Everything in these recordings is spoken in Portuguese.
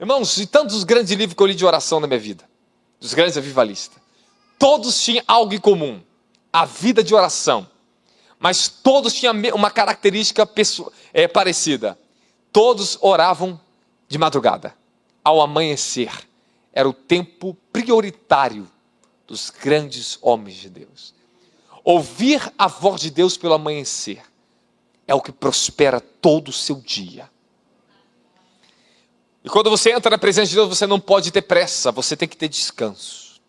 Irmãos, de tantos grandes livros que eu li de oração na minha vida, dos grandes avivalistas, todos tinham algo em comum, a vida de oração, mas todos tinham uma característica parecida. Todos oravam de madrugada, ao amanhecer. Era o tempo prioritário dos grandes homens de Deus. Ouvir a voz de Deus pelo amanhecer é o que prospera todo o seu dia. E quando você entra na presença de Deus, você não pode ter pressa, você tem que ter descanso.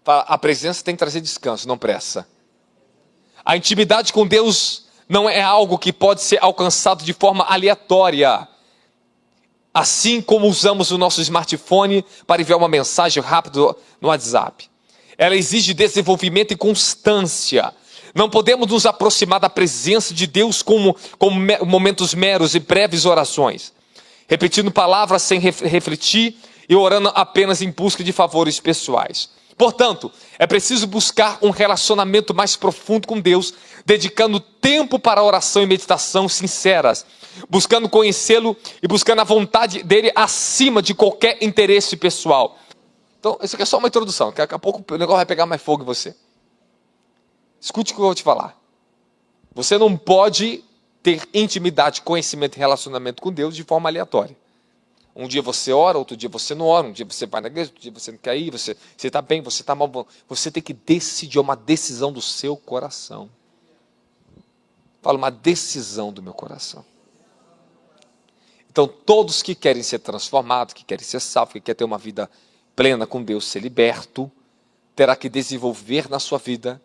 A presença tem que trazer descanso, não pressa. A intimidade com Deus não é algo que pode ser alcançado de forma aleatória. Assim como usamos o nosso smartphone para enviar uma mensagem rápida no WhatsApp. Ela exige desenvolvimento e constância. Não podemos nos aproximar da presença de Deus como momentos meros e breves orações. Repetindo palavras sem refletir e orando apenas em busca de favores pessoais. Portanto, é preciso buscar um relacionamento mais profundo com Deus, dedicando tempo para oração e meditação sinceras, buscando conhecê-lo e buscando a vontade dele acima de qualquer interesse pessoal. Então, isso aqui é só uma introdução, daqui a pouco o negócio vai pegar mais fogo em você. Escute o que eu vou te falar. Você não pode ter intimidade, conhecimento e relacionamento com Deus de forma aleatória. Um dia você ora, outro dia você não ora, um dia você vai na igreja, outro dia você não quer ir, você está bem, você está mal. Você tem que decidir, é uma decisão do seu coração. Fala, uma decisão do meu coração. Então, todos que querem ser transformados, que querem ser salvos, que querem ter uma vida plena com Deus, ser liberto, terá que desenvolver na sua vida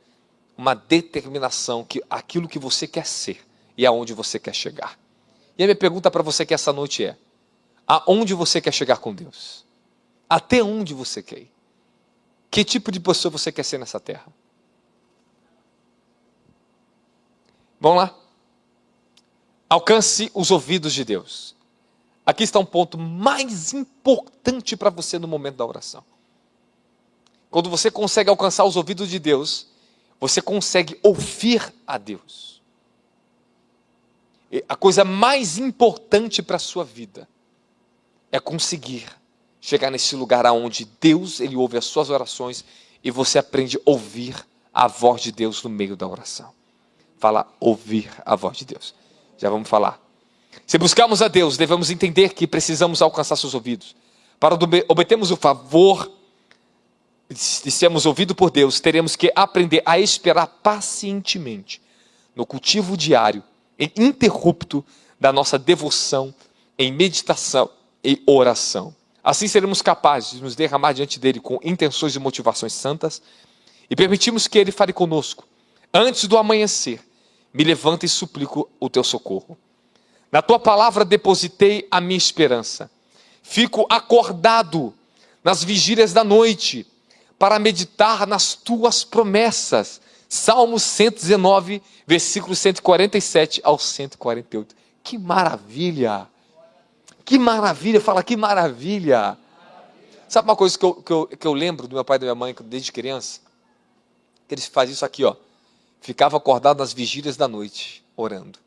uma determinação que aquilo que você quer ser e aonde você quer chegar. E a minha pergunta para você que essa noite é: aonde você quer chegar com Deus? Até onde você quer ir? Que tipo de pessoa você quer ser nessa terra? Vamos lá? Alcance os ouvidos de Deus. Aqui está um ponto mais importante para você no momento da oração. Quando você consegue alcançar os ouvidos de Deus, você consegue ouvir a Deus. E a coisa mais importante para a sua vida é conseguir chegar nesse lugar onde Deus, Ele ouve as suas orações e você aprende a ouvir a voz de Deus no meio da oração. Fala, ouvir a voz de Deus. Já vamos falar. Se buscarmos a Deus, devemos entender que precisamos alcançar seus ouvidos. Para obtermos o favor de sermos ouvidos por Deus, teremos que aprender a esperar pacientemente no cultivo diário e ininterrupto da nossa devoção em meditação e oração. Assim seremos capazes de nos derramar diante dele com intenções e motivações santas e permitirmos que ele fale conosco. Antes do amanhecer, me levanto e suplico o teu socorro. Na tua palavra depositei a minha esperança. Fico acordado nas vigílias da noite para meditar nas tuas promessas. Salmo 119, versículos 147 ao 148. Que maravilha! Que maravilha! Fala, que maravilha! Sabe uma coisa que eu lembro do meu pai e da minha mãe desde criança? Que eles faziam isso aqui, ó. Ficava acordado nas vigílias da noite, orando.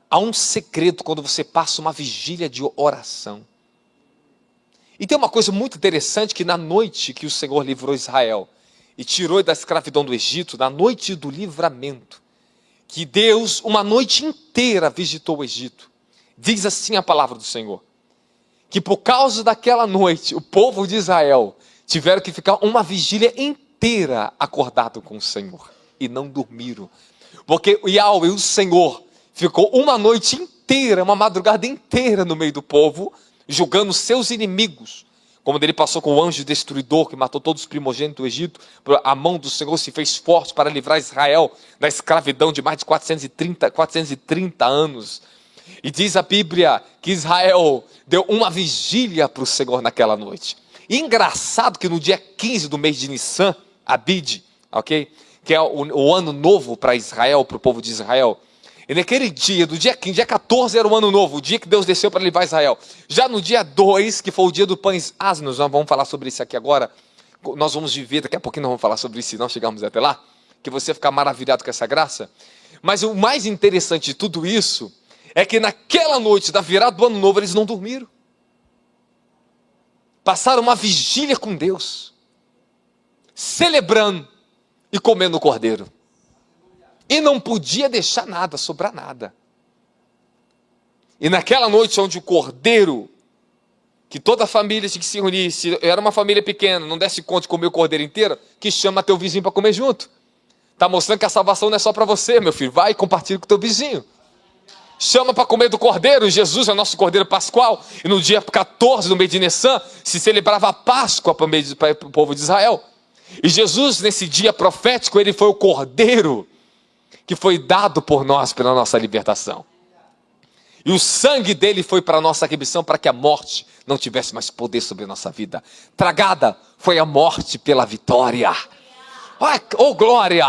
Há um segredo quando você passa uma vigília de oração. E tem uma coisa muito interessante, que na noite que o Senhor livrou Israel e tirou da escravidão do Egito, na noite do livramento, que Deus, uma noite inteira, visitou o Egito. Diz assim a palavra do Senhor, que por causa daquela noite, o povo de Israel tiveram que ficar uma vigília inteira acordado com o Senhor, e não dormiram. Porque o Yahweh, o Senhor, ficou uma noite inteira, uma madrugada inteira no meio do povo, julgando seus inimigos. Como ele passou com o anjo destruidor, que matou todos os primogênitos do Egito, a mão do Senhor se fez forte para livrar Israel da escravidão de mais de 430 anos. E diz a Bíblia que Israel deu uma vigília para o Senhor naquela noite. E engraçado que no dia 15 do mês de Nissan, Abid, ok? Que é o ano novo para Israel, para o povo de Israel. E naquele dia, do dia 15, dia 14 era o ano novo, o dia que Deus desceu para livrar Israel. Já no dia 2, que foi o dia do pães asnos, nós vamos falar sobre isso aqui agora. Nós vamos viver, daqui a pouquinho nós vamos falar sobre isso, se não chegarmos até lá. Que você ficar maravilhado com essa graça. Mas o mais interessante de tudo isso, é que naquela noite da virada do ano novo, eles não dormiram. passaram uma vigília com Deus, celebrando e comendo o cordeiro. E não podia deixar nada, sobrar nada. E naquela noite onde o cordeiro, que toda a família tinha que se reunir, se era uma família pequena, não desse conta de comer o cordeiro inteiro, que chama teu vizinho para comer junto. Está mostrando que a salvação não é só para você, meu filho. Vai e compartilha com teu vizinho. Chama para comer do cordeiro. Jesus é o nosso cordeiro pascual. E no dia 14 do mês de Nissan, se celebrava a Páscoa para o povo de Israel. E Jesus, nesse dia profético, ele foi o cordeiro que foi dado por nós, pela nossa libertação. E o sangue dele foi para a nossa remissão, para que a morte não tivesse mais poder sobre a nossa vida. Tragada foi a morte pela vitória. Oh, glória!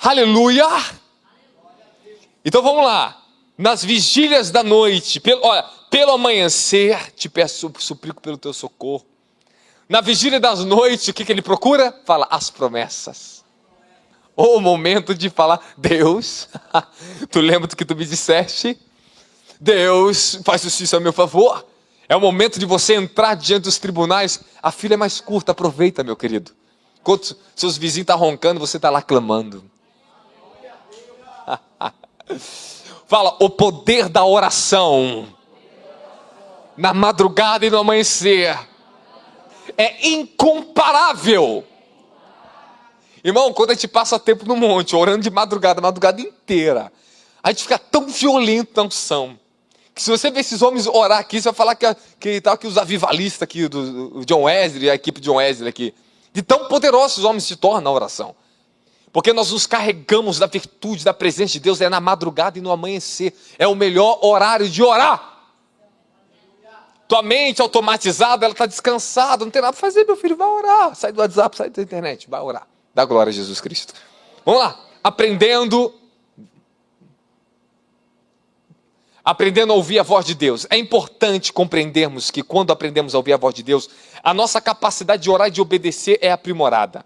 Aleluia! Então vamos lá. Nas vigílias da noite, pelo amanhecer, te peço, suplico pelo teu socorro. Na vigília das noites, o que ele procura? Fala as promessas. O momento de falar, Deus, tu lembra do que tu me disseste? Deus, faz justiça a meu favor. É o momento de você entrar diante dos tribunais. A fila é mais curta, aproveita, meu querido. Enquanto seus vizinhos estão roncando, você está lá clamando. Fala, o poder da oração. Na madrugada e no amanhecer. É incomparável. Irmão, quando a gente passa tempo no monte, orando de madrugada, a madrugada inteira, a gente fica tão violento na unção, que se você ver esses homens orar aqui, você vai falar que tá aqui os avivalistas aqui, do John Wesley, a equipe de John Wesley aqui, de tão poderosos os homens se tornam na oração. Porque nós nos carregamos da virtude, da presença de Deus, é na madrugada e no amanhecer. É o melhor horário de orar. Tua mente automatizada, ela está descansada, não tem nada para fazer, meu filho, vai orar. Sai do WhatsApp, sai da internet, vai orar. Dá glória a Jesus Cristo. Vamos lá, aprendendo a ouvir a voz de Deus. É importante compreendermos que quando aprendemos a ouvir a voz de Deus, a nossa capacidade de orar e de obedecer é aprimorada.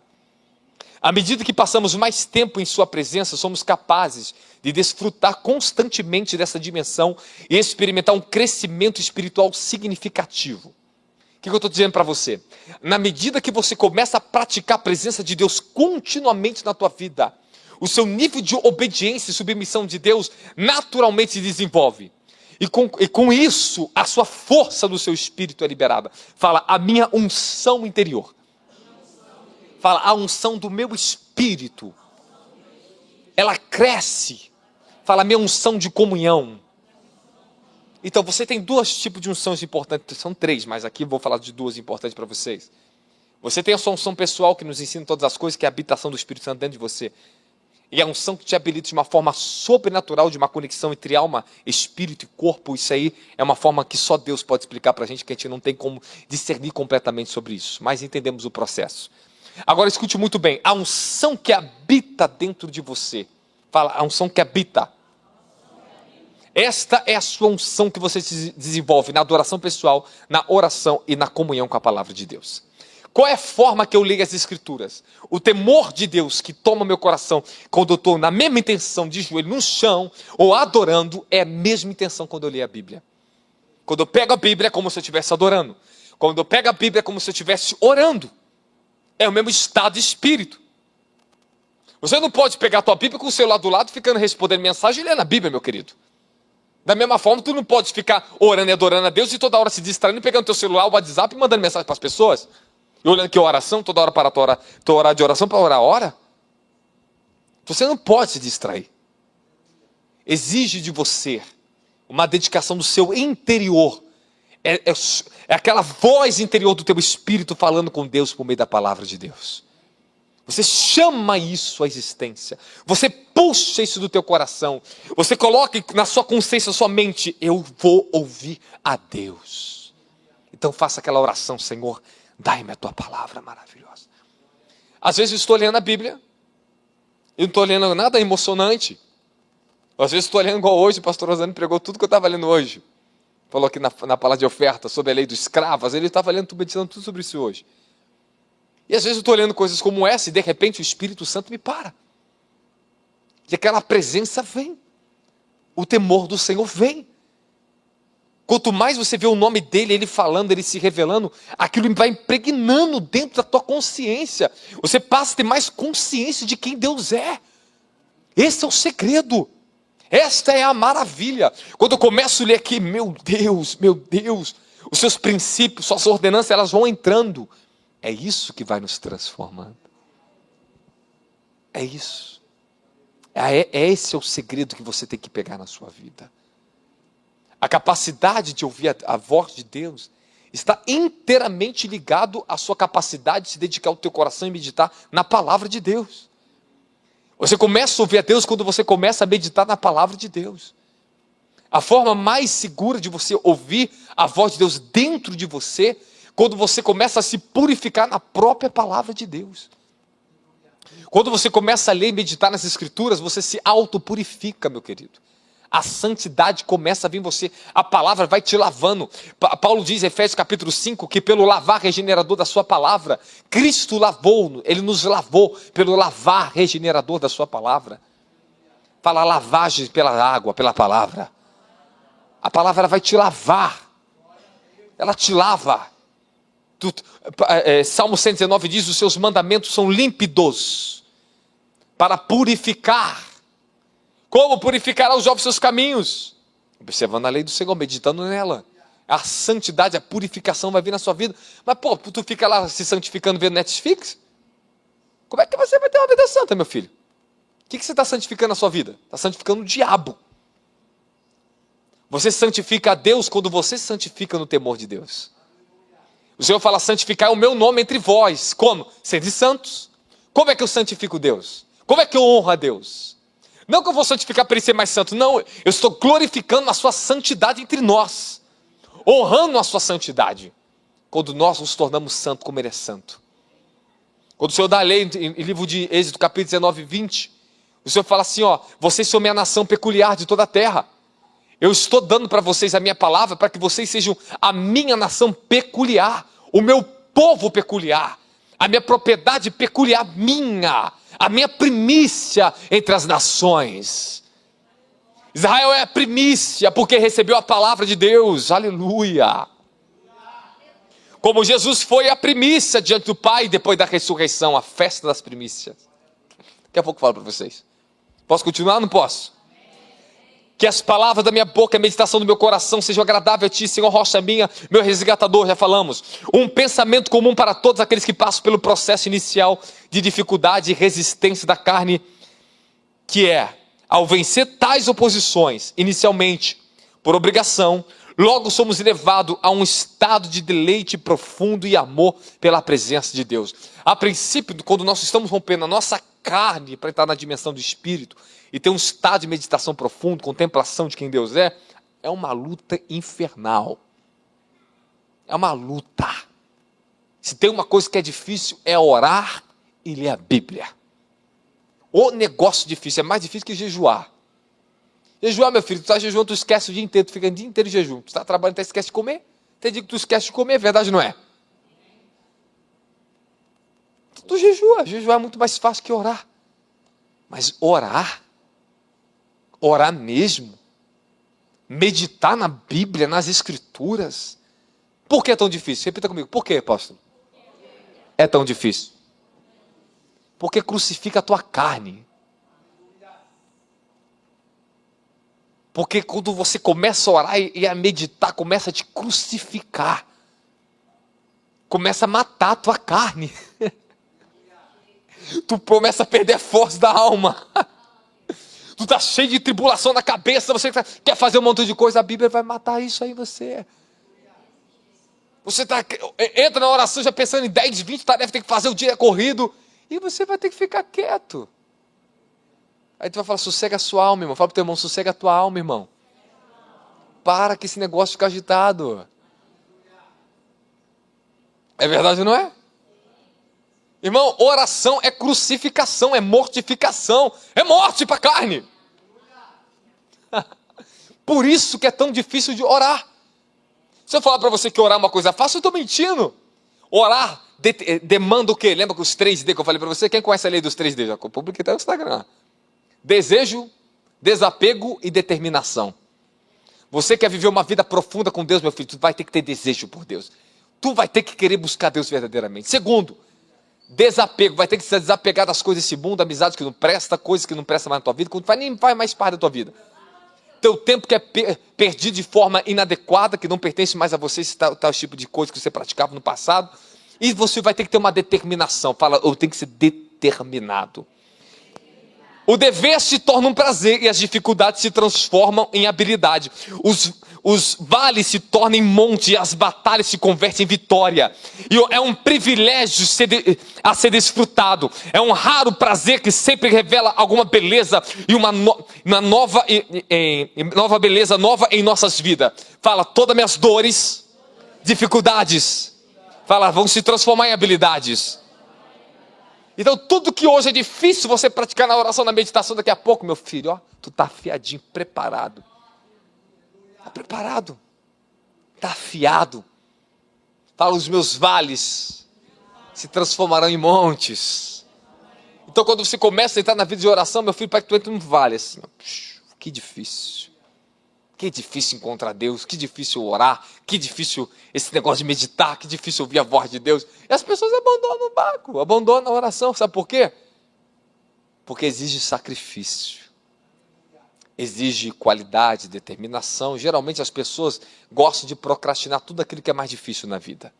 À medida que passamos mais tempo em sua presença, somos capazes de desfrutar constantemente dessa dimensão e experimentar um crescimento espiritual significativo. O que eu estou dizendo para você? Na medida que você começa a praticar a presença de Deus continuamente na tua vida, o seu nível de obediência e submissão de Deus naturalmente se desenvolve. E com isso, a sua força do seu espírito é liberada. Fala, a minha unção interior. Fala, a unção do meu espírito. Ela cresce. Fala, a minha unção de comunhão. Então, você tem dois tipos de unções importantes. São três, mas aqui eu vou falar de duas importantes para vocês. Você tem a sua unção pessoal, que nos ensina todas as coisas, que é a habitação do Espírito Santo dentro de você. E a unção que te habilita de uma forma sobrenatural, de uma conexão entre alma, espírito e corpo. Isso aí é uma forma que só Deus pode explicar para a gente, que a gente não tem como discernir completamente sobre isso. Mas entendemos o processo. Agora escute muito bem. A unção que habita dentro de você. Fala, a unção que habita. Esta é a sua unção que você se desenvolve na adoração pessoal, na oração e na comunhão com a palavra de Deus. Qual é a forma que eu leio as Escrituras? O temor de Deus que toma meu coração quando eu estou na mesma intenção de joelho no chão ou adorando, é a mesma intenção quando eu leio a Bíblia. Quando eu pego a Bíblia é como se eu estivesse adorando. Quando eu pego a Bíblia é como se eu estivesse orando. É o mesmo estado de espírito. Você não pode pegar a tua Bíblia com o celular do lado, ficando respondendo mensagem e lendo a Bíblia, meu querido. Da mesma forma, tu não pode ficar orando e adorando a Deus e toda hora se distraindo, pegando teu celular, o WhatsApp e mandando mensagem para as pessoas. E olhando que oração, toda hora para tu orar de oração para orar, ora. Você não pode se distrair. Exige de você uma dedicação do seu interior. É aquela voz interior do teu espírito falando com Deus por meio da palavra de Deus. Você chama isso à existência. Você puxa isso do teu coração. Você coloca na sua consciência, na sua mente, eu vou ouvir a Deus. Então faça aquela oração, Senhor, dai-me a tua palavra maravilhosa. Às vezes eu estou lendo a Bíblia, eu não estou lendo nada emocionante. Às vezes eu estou lendo igual hoje, o pastor Rosane pregou tudo que eu estava lendo hoje. Falou aqui na palavra de oferta sobre a lei dos escravos, ele estava lendo, meditando tudo sobre isso hoje. E às vezes eu estou lendo coisas como essa e de repente o Espírito Santo me para. E aquela presença vem. O temor do Senhor vem. Quanto mais você vê o nome dele, ele falando, ele se revelando, aquilo vai impregnando dentro da tua consciência. Você passa a ter mais consciência de quem Deus é. Esse é o segredo. Esta é a maravilha. Quando eu começo a ler aqui, meu Deus, os seus princípios, suas ordenanças, elas vão entrando. É isso que vai nos transformando. É isso. Esse é o segredo que você tem que pegar na sua vida. A capacidade de ouvir a voz de Deus está inteiramente ligado à sua capacidade de se dedicar ao teu coração e meditar na palavra de Deus. Você começa a ouvir a Deus quando você começa a meditar na palavra de Deus. A forma mais segura de você ouvir a voz de Deus dentro de você, quando você começa a se purificar na própria palavra de Deus. Quando você começa a ler e meditar nas Escrituras, você se autopurifica, meu querido. A santidade começa a vir em você, a palavra vai te lavando. Paulo diz em Efésios capítulo 5, que pelo lavar regenerador da sua palavra, Cristo lavou, ele nos lavou pelo lavar regenerador da sua palavra. Fala lavagem pela água, pela palavra. A palavra ela vai te lavar, ela te lava. Salmo 119 diz, os seus mandamentos são límpidos, para purificar. Como purificará os jovens seus caminhos? Observando a lei do Senhor, meditando nela. A santidade, a purificação vai vir na sua vida. Mas tu fica lá se santificando vendo Netflix? Como é que você vai ter uma vida santa, meu filho? O que você está santificando na sua vida? Está santificando o diabo. Você santifica a Deus quando você se santifica no temor de Deus. O Senhor fala, santificar o meu nome entre vós. Como? Sede santos. Como é que eu santifico Deus? Como é que eu honro a Deus? Não que eu vou santificar para ele ser mais santo, não, eu estou glorificando a sua santidade entre nós, honrando a sua santidade, quando nós nos tornamos santos como ele é santo. Quando o Senhor dá a lei, em livro de Êxodo, capítulo 19, 20, o Senhor fala assim, vocês são minha nação peculiar de toda a terra, eu estou dando para vocês a minha palavra, para que vocês sejam a minha nação peculiar, o meu povo peculiar, a minha propriedade peculiar minha, a minha primícia entre as nações. Israel é a primícia porque recebeu a palavra de Deus, aleluia. Como Jesus foi a primícia diante do Pai depois da ressurreição, a festa das primícias. Daqui a pouco eu falo para vocês. Posso continuar? Não posso? Que as palavras da minha boca e a meditação do meu coração sejam agradáveis a ti, Senhor, rocha minha, meu resgatador, já falamos. Um pensamento comum para todos aqueles que passam pelo processo inicial de dificuldade e resistência da carne, que é, ao vencer tais oposições, inicialmente, por obrigação, logo somos levados a um estado de deleite profundo e amor pela presença de Deus. A princípio, quando nós estamos rompendo a nossa carne para entrar na dimensão do Espírito, e ter um estado de meditação profundo, contemplação de quem Deus é uma luta infernal. É uma luta. Se tem uma coisa que é difícil, é orar e ler a Bíblia. O negócio difícil, é mais difícil que jejuar. Jejuar, meu filho, tu está jejuando, tu esquece o dia inteiro, tu fica o dia inteiro em jejum. Tu está trabalhando, tu esquece de comer. Tem dia que tu esquece de comer, é verdade, não é? Tu jejua é muito mais fácil que orar. Mas orar mesmo, meditar na Bíblia, nas Escrituras, por que é tão difícil? Repita comigo, por que, apóstolo? É tão difícil? Porque crucifica a tua carne. Porque quando você começa a orar e a meditar, começa a te crucificar, começa a matar a tua carne, tu começa a perder a força da alma. Tu está cheio de tribulação na cabeça, você quer fazer um montão de coisa, a Bíblia vai matar isso aí em você. Você entra na oração já pensando em 10, 20 tarefas, tem que fazer o dia corrido, e você vai ter que ficar quieto. Aí tu vai falar, sossega a sua alma, irmão. Fala para o teu irmão, sossega a tua alma, irmão. Para que esse negócio fica agitado. É verdade, não é? Irmão, oração é crucificação, é mortificação, é morte para a carne. Por isso que é tão difícil de orar. Se eu falar para você que orar é uma coisa fácil, eu estou mentindo. Orar demanda o quê? Lembra que os 3D que eu falei para você? Quem conhece a lei dos 3D? Já publiquei até no Instagram. Desejo, desapego e determinação. Você quer viver uma vida profunda com Deus, meu filho, tu vai ter que ter desejo por Deus. Tu vai ter que querer buscar Deus verdadeiramente. Segundo, desapego. Vai ter que se desapegar das coisas desse mundo, amizades que não prestam, coisas que não prestam mais na tua vida, que nem vai mais parte da tua vida. Teu tempo que é perdido de forma inadequada, que não pertence mais a você, esse tal tipo de coisa que você praticava no passado. E você vai ter que ter uma determinação. Fala, eu tenho que ser determinado. O dever se torna um prazer e as dificuldades se transformam em habilidade. Os vales se tornam em monte e as batalhas se convertem em vitória. E é um privilégio a ser desfrutado. É um raro prazer que sempre revela alguma beleza e uma nova beleza nova em nossas vidas. Fala, todas minhas dores, dificuldades, fala, vão se transformar em habilidades. Então tudo que hoje é difícil você praticar na oração, na meditação, daqui a pouco, meu filho, ó, tu tá afiadinho, preparado. Tá preparado. Tá afiado. Fala, os meus vales se transformarão em montes. Então quando você começa a entrar na vida de oração, meu filho, para que tu entre num vale assim, ó, que difícil. Que difícil encontrar Deus, que difícil orar, que difícil esse negócio de meditar, que difícil ouvir a voz de Deus. E as pessoas abandonam o barco, abandonam a oração. Sabe por quê? Porque exige sacrifício, exige qualidade, determinação. Geralmente as pessoas gostam de procrastinar tudo aquilo que é mais difícil na vida.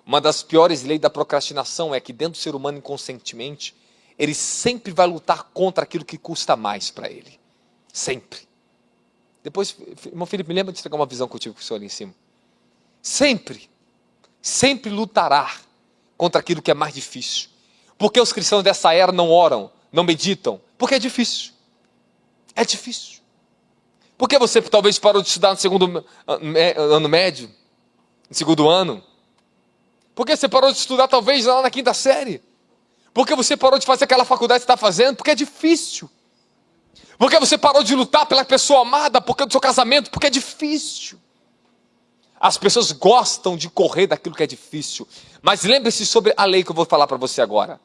Uma das piores leis da procrastinação é que dentro do ser humano inconscientemente, ele sempre vai lutar contra aquilo que custa mais para ele. Sempre. Depois, irmão Felipe, me lembra de entregar uma visão que eu tive com o senhor ali em cima. Sempre lutará contra aquilo que é mais difícil. Por que os cristãos dessa era não oram, não meditam? Porque é difícil. É difícil. Por que você talvez parou de estudar no segundo ano médio? No segundo ano? Por que você parou de estudar talvez lá na quinta série? Por que você parou de fazer aquela faculdade que você está fazendo? Porque é difícil. Porque você parou de lutar pela pessoa amada, porque do seu casamento, porque é difícil. As pessoas gostam de correr daquilo que é difícil. Mas lembre-se sobre a lei que eu vou falar para você agora.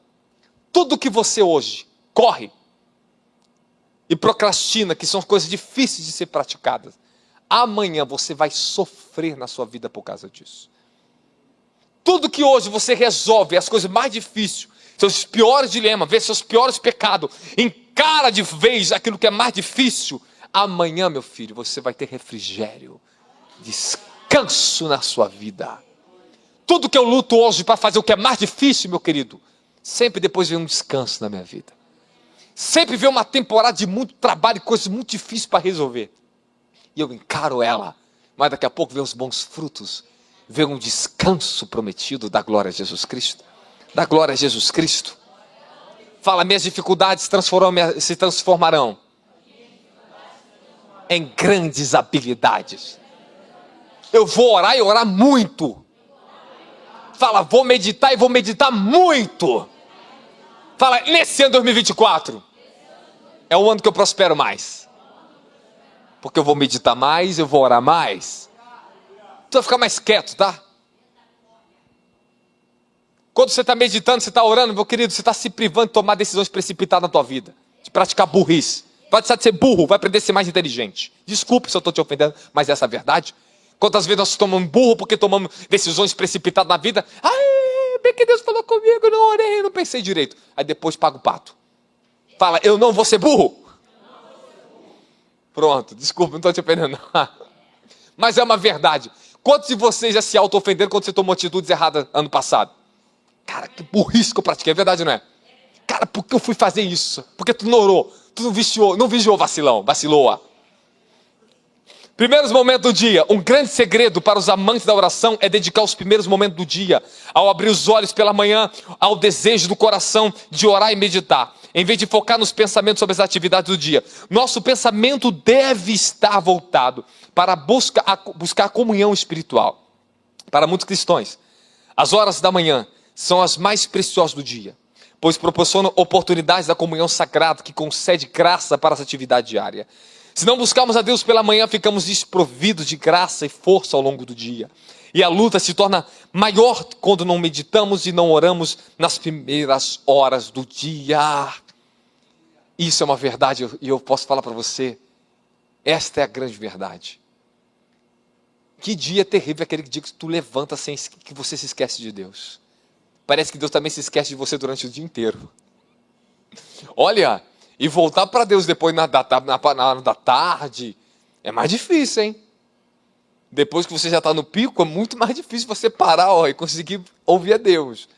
Tudo que você hoje corre e procrastina, que são coisas difíceis de ser praticadas, amanhã você vai sofrer na sua vida por causa disso. Tudo que hoje você resolve, as coisas mais difíceis, seus piores dilemas, vê seus piores pecados, encara de vez aquilo que é mais difícil, amanhã, meu filho, você vai ter refrigério, descanso na sua vida. Tudo que eu luto hoje para fazer o que é mais difícil, meu querido, sempre depois vem um descanso na minha vida. Sempre vem uma temporada de muito trabalho e coisas muito difíceis para resolver. E eu encaro ela, mas daqui a pouco vem os bons frutos, vem um descanso prometido da glória a Jesus Cristo. Da glória a Jesus Cristo. Fala, minhas dificuldades se transformarão em grandes habilidades. Eu vou orar e orar muito. Fala, vou meditar e vou meditar muito. Fala, nesse ano 2024 é o ano que eu prospero mais. Porque eu vou meditar mais, eu vou orar mais. Tu vai ficar mais quieto, tá? Quando você está meditando, você está orando, meu querido, você está se privando de tomar decisões precipitadas na tua vida. De praticar burrice. Vai deixar de ser burro, vai aprender a ser mais inteligente. Desculpe se eu estou te ofendendo, mas essa é a verdade. Quantas vezes nós tomamos burro porque tomamos decisões precipitadas na vida? Ai, bem que Deus falou comigo, eu não orei, eu não pensei direito. Aí depois paga o pato. Fala, eu não vou ser burro. Pronto, desculpa, não estou te ofendendo. Mas é uma verdade. Quantos de vocês já se auto-ofenderam quando você tomou atitudes erradas ano passado? Cara, que burrice que eu pratiquei, é verdade, não é? Cara, por que eu fui fazer isso? Porque tu não orou, tu não vigiou vacilou. Primeiros momentos do dia. Um grande segredo para os amantes da oração é dedicar os primeiros momentos do dia, ao abrir os olhos pela manhã, ao desejo do coração de orar e meditar, em vez de focar nos pensamentos sobre as atividades do dia. Nosso pensamento deve estar voltado para buscar a comunhão espiritual. Para muitos cristãos, as horas da manhã são as mais preciosas do dia, pois proporcionam oportunidades da comunhão sagrada que concede graça para essa atividade diária. Se não buscarmos a Deus pela manhã, ficamos desprovidos de graça e força ao longo do dia. E a luta se torna maior quando não meditamos e não oramos nas primeiras horas do dia. Isso é uma verdade e eu posso falar para você, esta é a grande verdade. Que dia terrível aquele dia que tu levanta sem que você se esquece de Deus. Parece que Deus também se esquece de você durante o dia inteiro. Olha, e voltar para Deus depois na hora da tarde é mais difícil, hein? Depois que você já está no pico, é muito mais difícil você parar e conseguir ouvir a Deus.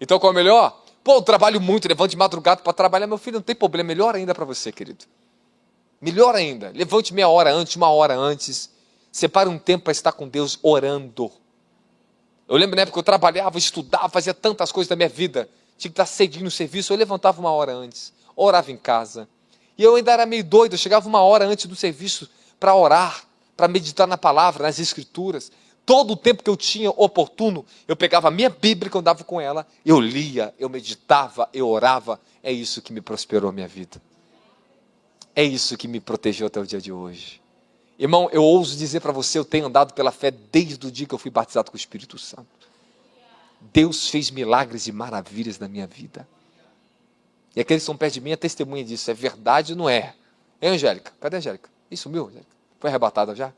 Então qual é o melhor? Pô, eu trabalho muito, levanto de madrugada para trabalhar, meu filho, não tem problema, melhor ainda para você, querido. Melhor ainda, levante meia hora antes, uma hora antes, separe um tempo para estar com Deus orando. Eu lembro na época que eu trabalhava, estudava, fazia tantas coisas da minha vida, tinha que estar cedinho no serviço, eu levantava uma hora antes, orava em casa. E eu ainda era meio doido, eu chegava uma hora antes do serviço para orar, para meditar na palavra, nas escrituras. Todo o tempo que eu tinha oportuno, eu pegava a minha Bíblia que eu andava com ela, eu lia, eu meditava, eu orava. É isso que me prosperou a minha vida. É isso que me protegeu até o dia de hoje. Irmão, eu ouso dizer para você, eu tenho andado pela fé desde o dia que eu fui batizado com o Espírito Santo. Deus fez milagres e maravilhas na minha vida. E aqueles que estão perto de mim é testemunha disso. É verdade ou não é? Hein, Angélica? Cadê a Angélica? Ih, sumiu, Angélica? Foi arrebatada já?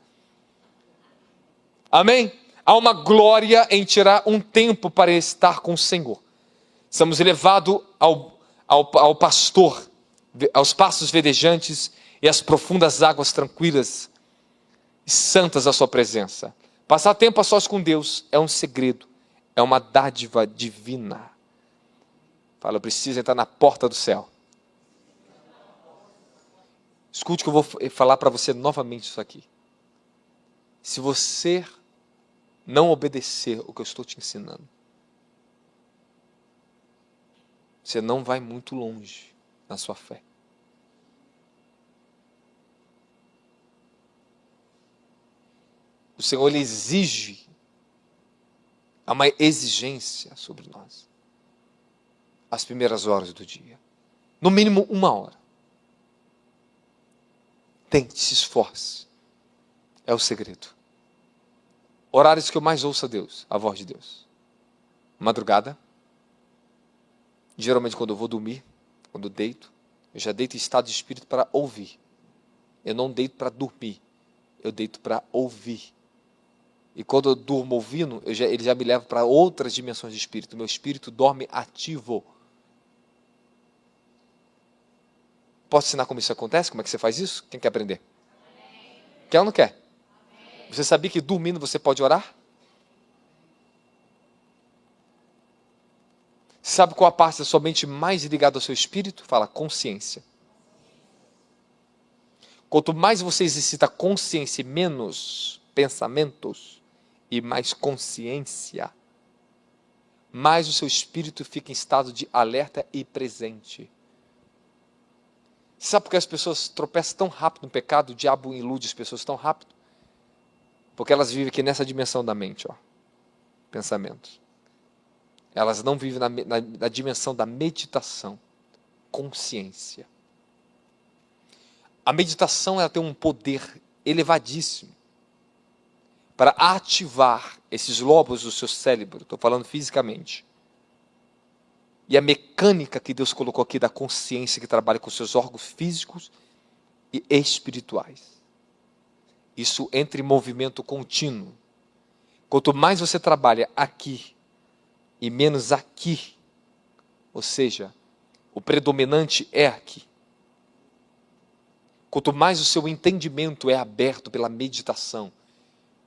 Amém? Há uma glória em tirar um tempo para estar com o Senhor. Somos elevados ao pastor, aos pastos verdejantes e às profundas águas tranquilas e santas à sua presença. Passar tempo a sós com Deus é um segredo, é uma dádiva divina. Fala, eu preciso entrar na porta do céu. Escute que eu vou falar para você novamente isso aqui. Se você não obedecer o que eu estou te ensinando, você não vai muito longe na sua fé. O Senhor, Ele exige, há uma exigência sobre nós. As primeiras horas do dia. No mínimo 1 hora. Tente, se esforce. É o segredo. Horários que eu mais ouço a Deus, a voz de Deus. Madrugada. Geralmente quando eu vou dormir, quando eu deito, eu já deito em estado de espírito para ouvir. Eu não deito para dormir. Eu deito para ouvir. E quando eu durmo ouvindo, ele já me leva para outras dimensões de espírito. Meu espírito dorme ativo. Posso ensinar como isso acontece? Como é que você faz isso? Quem quer aprender? Quer ou não quer? Você sabia que dormindo você pode orar? Sabe qual a parte da sua mente mais ligada ao seu espírito? Fala, consciência. Quanto mais você exercita consciência e menos pensamentos e mais consciência, mais o seu espírito fica em estado de alerta e presente. Sabe por que as pessoas tropeçam tão rápido no pecado? O diabo ilude as pessoas tão rápido? Porque elas vivem aqui nessa dimensão da mente, pensamentos. Elas não vivem na dimensão da meditação, consciência. A meditação ela tem um poder elevadíssimo para ativar esses lobos do seu cérebro, estou falando fisicamente. E a mecânica que Deus colocou aqui da consciência que trabalha com seus órgãos físicos e espirituais. Isso entra em movimento contínuo. Quanto mais você trabalha aqui e menos aqui, ou seja, o predominante é aqui. Quanto mais o seu entendimento é aberto pela meditação,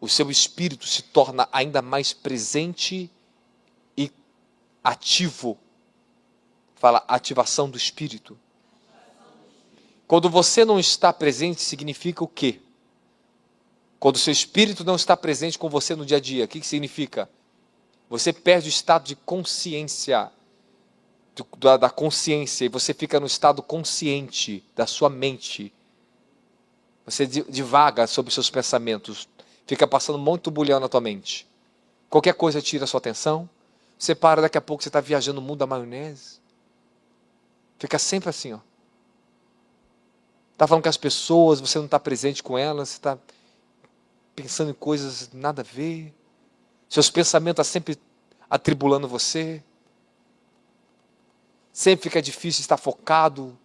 o seu espírito se torna ainda mais presente e ativo. Fala, ativação do espírito. Quando você não está presente, significa o quê? Quando o seu espírito não está presente com você no dia a dia, o que significa? Você perde o estado de consciência, da consciência, e você fica no estado consciente da sua mente. Você divaga sobre os seus pensamentos, fica passando um monte de turbulhão na tua mente. Qualquer coisa tira a sua atenção, você para, daqui a pouco você está viajando no mundo da maionese. Fica sempre assim, Está falando com as pessoas, você não está presente com elas, você está pensando em coisas nada a ver. Seus pensamentos estão sempre atribulando você. Sempre fica difícil estar focado.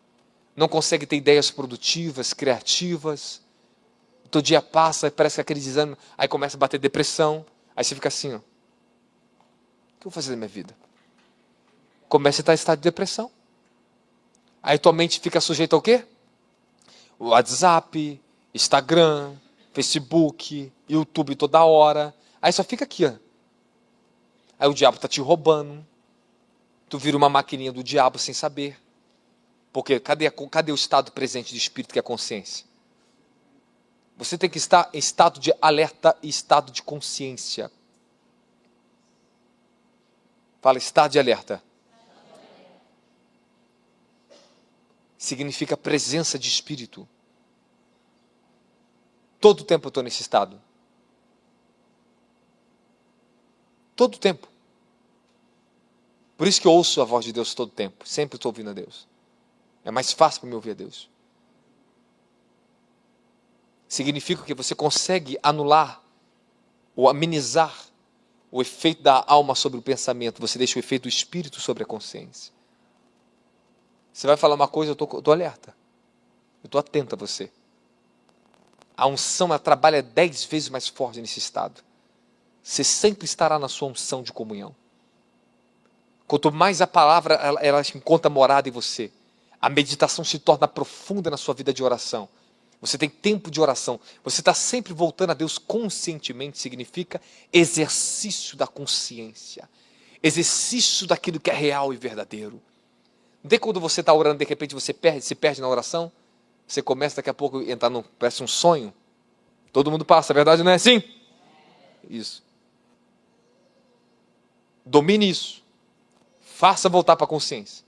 Não consegue ter ideias produtivas, criativas. O teu dia passa, parece que aquele desânimo, aí começa a bater depressão, aí você fica assim, ó. O que eu vou fazer da minha vida? Começa a estar em estado de depressão. Aí tua mente fica sujeita ao quê? WhatsApp, Instagram, Facebook, YouTube toda hora. Aí só fica aqui, ó. Aí o diabo está te roubando. Tu vira uma maquininha do diabo sem saber. Porque cadê o estado presente de espírito que é a consciência? Você tem que estar em estado de alerta e estado de consciência. Fala, estado de alerta. Significa presença de espírito. Todo tempo eu estou nesse estado. Todo tempo. Por isso que eu ouço a voz de Deus todo tempo. Sempre estou ouvindo a Deus. É mais fácil para mim ouvir a Deus. Significa que você consegue anular ou amenizar o efeito da alma sobre o pensamento. Você deixa o efeito do espírito sobre a consciência. Você vai falar uma coisa, eu estou alerta. Eu estou atento a você. A unção, ela trabalha 10 vezes mais forte nesse estado. Você sempre estará na sua unção de comunhão. Quanto mais a palavra ela encontra morada em você, a meditação se torna profunda na sua vida de oração. Você tem tempo de oração. Você está sempre voltando a Deus conscientemente, significa exercício da consciência. Exercício daquilo que é real e verdadeiro. Não tem quando você está orando, de repente você se perde na oração? Você começa daqui a pouco a entrar parece um sonho. Todo mundo passa, a verdade não é assim? Isso. Domine isso. Faça voltar para a consciência.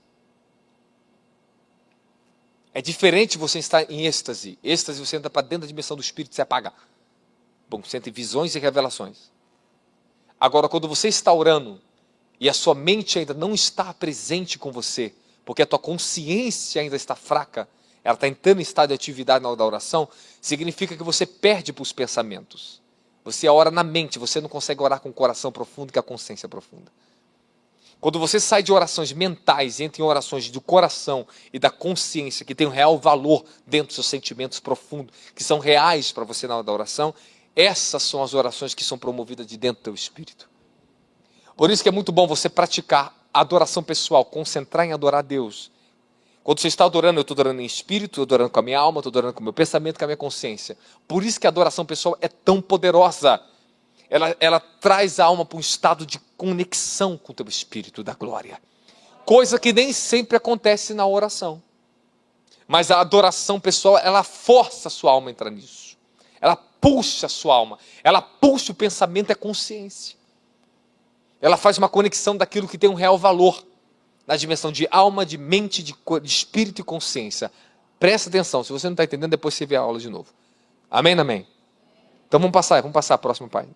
É diferente você estar em êxtase. Êxtase você entra para dentro da dimensão do espírito e se apaga. Bom, você entra em visões e revelações. Agora, quando você está orando e a sua mente ainda não está presente com você, porque a tua consciência ainda está fraca, ela está entrando em estado de atividade na hora da oração, significa que você perde para os pensamentos. Você ora na mente, você não consegue orar com o coração profundo, que é a consciência profunda. Quando você sai de orações mentais e entra em orações do coração e da consciência, que tem um real valor dentro dos seus sentimentos profundos, que são reais para você na hora da oração, essas são as orações que são promovidas de dentro do teu espírito. Por isso que é muito bom você praticar a adoração pessoal, concentrar em adorar a Deus. Quando você está adorando, eu estou adorando em espírito, eu estou adorando com a minha alma, estou adorando com o meu pensamento, com a minha consciência. Por isso que a adoração pessoal é tão poderosa. Ela traz a alma para um estado de conexão com o teu espírito da glória. Coisa que nem sempre acontece na oração. Mas a adoração pessoal, ela força a sua alma a entrar nisso. Ela puxa a sua alma. Ela puxa o pensamento e a consciência. Ela faz uma conexão daquilo que tem um real valor. Na dimensão de alma, de mente, de espírito e consciência. Presta atenção. Se você não está entendendo, depois você vê a aula de novo. Amém, amém? Então vamos passar a próxima página.